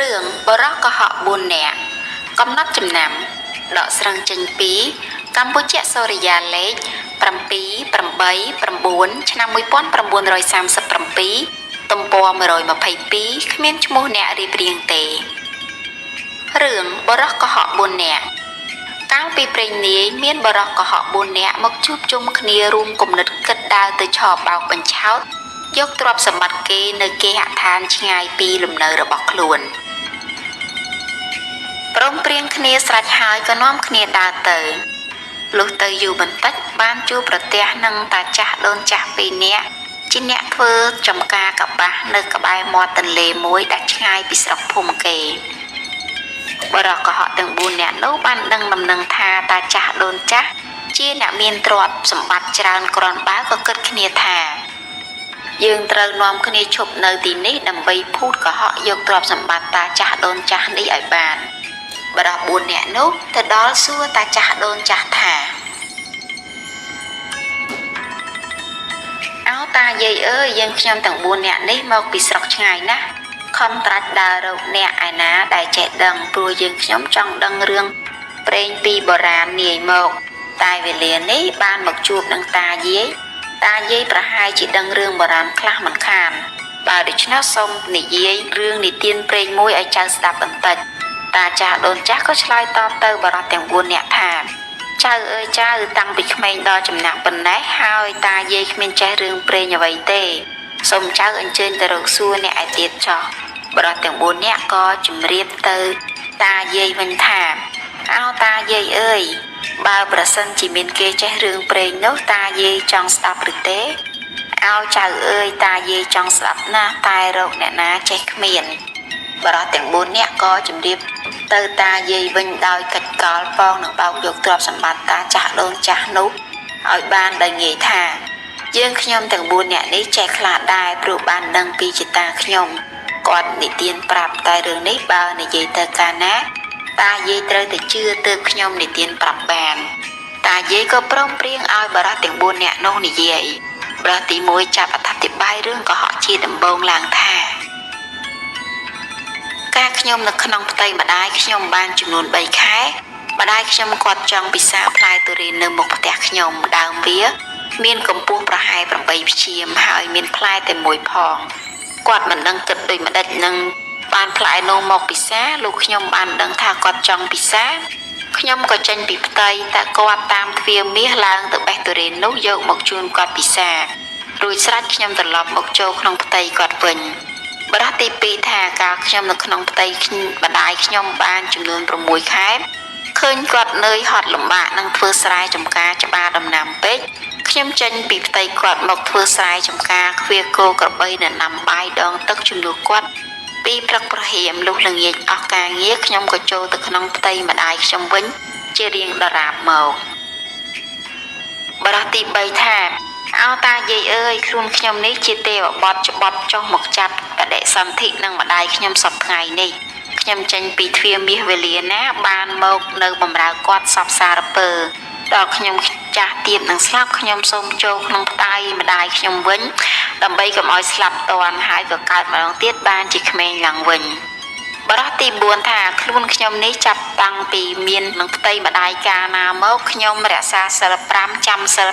រឿងបរោះកុហក4នាក់កំណត់ចំណាំដកស្រង់ចេញពីកម្ពុជាសូរិយាលេខ789ឆ្នាំ1937ទំព័រ122គ្មានឈ្មោះអ្នករៀបរៀងទេរឿងបរោះកុហក4នាក់កាលពីព្រេងនាយមានបរោះកុហក4នាក់មកជួបជុំគ្នារួមគំនិតគិតដើរទៅឆោបបោកបញ្ឆោតយកទ្រព្យសម្បត្តិគេនៅគេហដ្ឋានឆ្ងាយពីលំនៅរបស់ខ្លួនព្រមព្រៀងគ្នាស្រេចហើយក៏នាំគ្នាដើរទៅលុះទៅយូរបន្តិចបានជួបប្រទះនឹងតាចាស់ដូនចាស់2នាក់ជាអ្នកធ្វើចំការកបាសនៅក្បែរមាត់ទន្លេមួយដែលឆ្ងាយពីស្រុកភូមិគេបរោះកុហកទាំង4នាក់នោះបានដឹងដំណឹងថាតាចាស់ដូនចាស់ជាអ្នកមានទ្រព្យសម្បត្តិច្រើនគ្រាន់បើក៏គិតគ្នាថាយើងត្រូវនាំគ្នាឈប់នៅទីនេះដើម្បីភូតកុហកយកទ្រព្យសម្បត្តិតាចាស់ដូនចាស់នេះឲ្យបានបរោះ4នាក់នោះទៅដល់សួរតាចាស់ដូនចាស់ថាអោតាយាយអើយយើងខ្ញុំទាំង4នាក់នេះមកពីស្រុកឆ្ងាយណាស់ខំត្រាច់ដើររកអ្នកឯណាដែលចេះដឹងព្រោះយើងខ្ញុំចង់ដឹងរឿងព្រេងពីបុរាណនាយមកតែវេលានេះបានមកជួបនឹងតាយាយប្រហែលជាដឹងរឿងបុរាណខ្លះមិនខានបើដូច្នោះសូមនិយាយរឿងនិទានព្រេងមួយឲ្យចៅស្ដាប់បន្តិចតាចាស់ដូនចាស់ក៏ឆ្លើយតបទៅបរិសុទ្ធទាំង4នាក់ថាចៅអើយចៅតាំងពីក្មេងដល់ចំណាស់ប៉ុណ្ណេះហើយតាយាយគ្មានចេះរឿងព្រេងអ្វីទេសូមចៅអញ្ជើញទៅរកសួរអ្នកឯទៀតចោះបរិសុទ្ធទាំង4នាក់ក៏ជម្រាបទៅតាយាយវិញថាអោតាយាយអើយបើប្រសិនជាមានគេចេះរឿងព្រេងនោះតាយាយចង់ស្ដាប់ឬទេអោចៅអើយតាយាយចង់ស្ដាប់ណាស់តែរកអ្នកណាចេះគ្មានបរិសុទ្ធទាំង4នាក់ក៏ជម្រាបទៅតាយាយវិញដោយកិច្ចកលផងនឹងបោកយកទ្រព្យសម្បត្តិតាចាស់ដូនចាស់នោះឲ្យបានដោយងាយថាយើងខ្ញុំទាំង4នាក់នេះចេះខ្លះដែរព្រោះបានដឹងពីចតាខ្ញុំគាត់និទានប្រាប់តែរឿងនេះបើនិយាយទៅកាលណាតាយាយត្រូវតែជឿទើបខ្ញុំនិទានប្រាប់បានតាយាយក៏ព្រមព្រៀងឲ្យបរិសុទ្ធទាំង4នាក់នោះនិយាយបរិសុទ្ធទី1ចាប់អត្ថាធិប្បាយរឿងកុហកជាដំបូងឡើងថាការខ្ញុំនៅក្នុងផ្ទៃម្ដាយខ្ញុំបានចំនួន3ខែម្ដាយខ្ញុំគាត់ចង់ពិសាផ្លែទុរេននៅមុខផ្ទះខ្ញុំដើមវាមានកម្ពស់ប្រហែល8ព្យាមហើយមានផ្លែតែមួយផងគាត់មិនដឹងគិតដូចម្ដេចនឹងបានផ្លែនោះមកពិសាលោកខ្ញុំបានដឹងថាគាត់ចង់ពិសាខ្ញុំក៏ចេញពីផ្ទៃតែគាត់តាមទ្វារមាសឡើងទៅបេះទុរេននោះយកមកជូនគាត់ពិសារួចស្រេចខ្ញុំត្រឡប់មកចូលក្នុងផ្ទៃគាត់វិញបរិសុទ្ធទី2ថាកាលខ្ញុំនៅក្នុងផ្ទៃម្ដាយខ្ញុំបានចំនួន6ខែឃើញគាត់នឿយហត់លំបាកនឹងធ្វើស្រែចម្ការច្បារដំណាំពេកខ្ញុំចេញពីផ្ទៃគាត់មកធ្វើស្រែចម្ការឃ្វាគោក្របីនៅណាំបាយដងទឹកជំនួសគាត់ពីព្រឹកព្រហៀមលុះល្ងាចអស់ការងារខ្ញុំក៏ចូលទៅក្នុងផ្ទៃម្ដាយខ្ញុំវិញជារៀងដរាបមកបរិសុទ្ធទី3ថាអោតាយាយអើយខ្លួនខ្ញុំនេះជាទេវបុត្រច្បត់ចុះមកចាប់បដិសន្ធិនឹងម្ដាយខ្ញុំសពថ្ងៃនេះខ្ញុំចេញពីទ្វារមាសវេលាណាបានមកនៅបម្រើគាត់សពសារពើដល់ខ្ញុំចាស់ទៀតនឹងស្លាប់ខ្ញុំសូមចូលក្នុងផ្ទៃម្ដាយខ្ញុំវិញដើម្បីកុំឲ្យស្លាប់តន់ហើយក៏កើតម្ដងទៀតបានជាក្មេងឡើងវិញបរិសុទ្ធទី4ថាខ្លួនខ្ញុំនេះចាប់តាំងពីមាននឹងផ្ទៃម្ដាយកាលណាមកខ្ញុំរក្សាសិល5ចាំសិល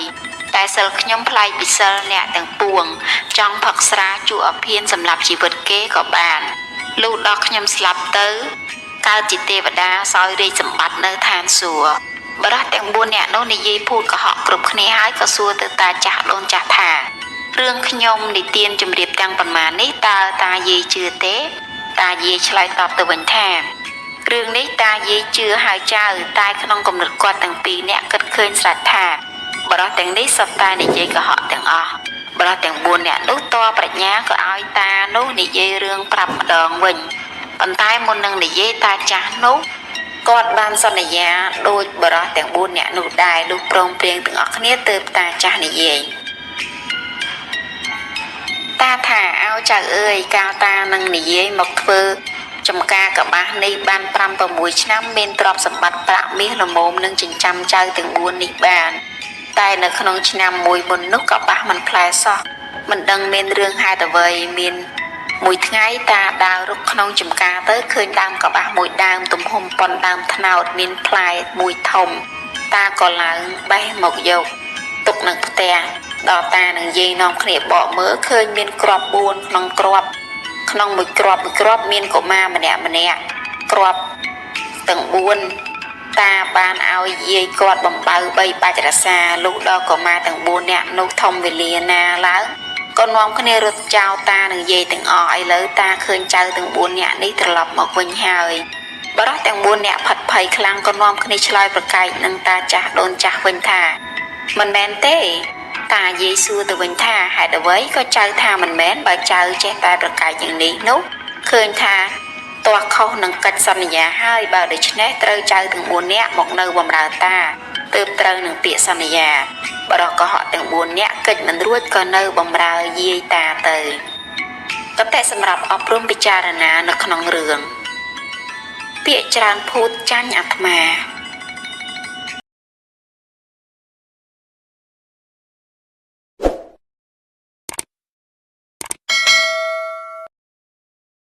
8តែសិលខ្ញុំប្លែកពីសិលអ្នកទាំងពួងចង់ផឹកស្រាជក់អភិនសម្រាប់ជីវិតគេក៏បានលុះដល់ខ្ញុំស្លាប់ទៅកើតជាទេវតាសោយរាជសម្បត្តិនៅឋានសួគ៌បរិសុទ្ធទាំង4នាក់នោះនិយាយភូតកុហកគ្រប់គ្នាហើយក៏សួរទៅតាចាស់ដូនចាស់ថារឿងខ្ញុំនិទានជម្រាបទាំងប៉ុន្មាននេះតើតាយាយជឿទេតាយាយឆ្លើយតបទៅវិញថារឿងនេះតាយាយជឿហើយចៅតែក្នុងគំនិតគាត់ទាំង2នាក់គិតឃើញស្រេចថាបរិសុទ្ធទាំងនេះសុទ្ធតែនិយាយកុហកទាំងអស់បរិសុទ្ធទាំង4នាក់នោះតប្រាជ្ញាក៏ឲ្យតានោះនិយាយរឿងប្រាប់ម្ដងវិញប៉ុន្តែមុននឹងនិយាយតាចាស់នោះគាត់បានសន្យាដូចបរិសុទ្ធទាំង4នាក់នោះដែរលុះព្រមព្រៀងទាំងអស់គ្នាទើបតាចាស់និយាយតាថាអោចៅអើយកាលតានឹងនិយាយមកធ្វើចំការកបាសនេះបាន5-6ឆ្នាំមានទ្រព្យសម្បត្តិប្រាក់មាសល្មមនឹងចិញ្ចាំចៅទាំង4នេះបានតែនៅក្នុងឆ្នាំមួយមុននោះកបាសមិនផ្លែសោះមិនដឹងមានរឿងហេតុអ្វីមាន មួយថ្ងៃតាដើររុកក្នុងចំការទៅឃើញដើមកបាសមួយដើមទំហំប៉ុនដើមថ្នោតមានផ្លែមួយធំតាក៏ឡើងបេះមកយកទុកនឹងផ្ទះដល់តានឹងយាយនាំគ្នាបកមើលឃើញមានគ្រាប់4ក្នុងគ្រាប់ក្នុងមួយគ្រាប់មានកុមារម្នាក់គ្រាប់ទាំង4តាបានឲ្យយាយគាត់បំបៅ3បាច់រសាលុះដល់កុមារទាំង4នាក់នោះធំវេលាណាឡើងក៏នាំគ្នារត់ចោលតានិងយាយទាំងអស់ឥឡូវតាឃើញចៅទាំង4នាក់នេះត្រឡប់មកវិញហើយបរិះទាំង4នាក់ផាត់ភ័យខ្លាំងក៏នាំគ្នាឆ្លើយប្រកែកនឹងតាចាស់ដូនចាស់វិញថាមិនមែនទេតាយាយសួរទៅវិញថាហេតុអ្វីក៏ចៅថាមិនមែនបើចៅចេះតែប្រកែកយ៉ាងនេះនោះឃើញថាទាស់ខុសនឹងកិច្ចសន្យាហើយបើដូច្នេះត្រូវចៅទាំង4នាក់មកនៅបម្រើតាទើបត្រូវនឹងពាក្យសន្យាបរិះកុហកទាំង4នាក់កិច្ចមិនរួចក៏នៅបម្រើយាយតាទៅកតេសម្រាប់អប់រំពិចារណានៅក្នុងរឿងពាក្យច្រើនភូតចាញ់អាត្មា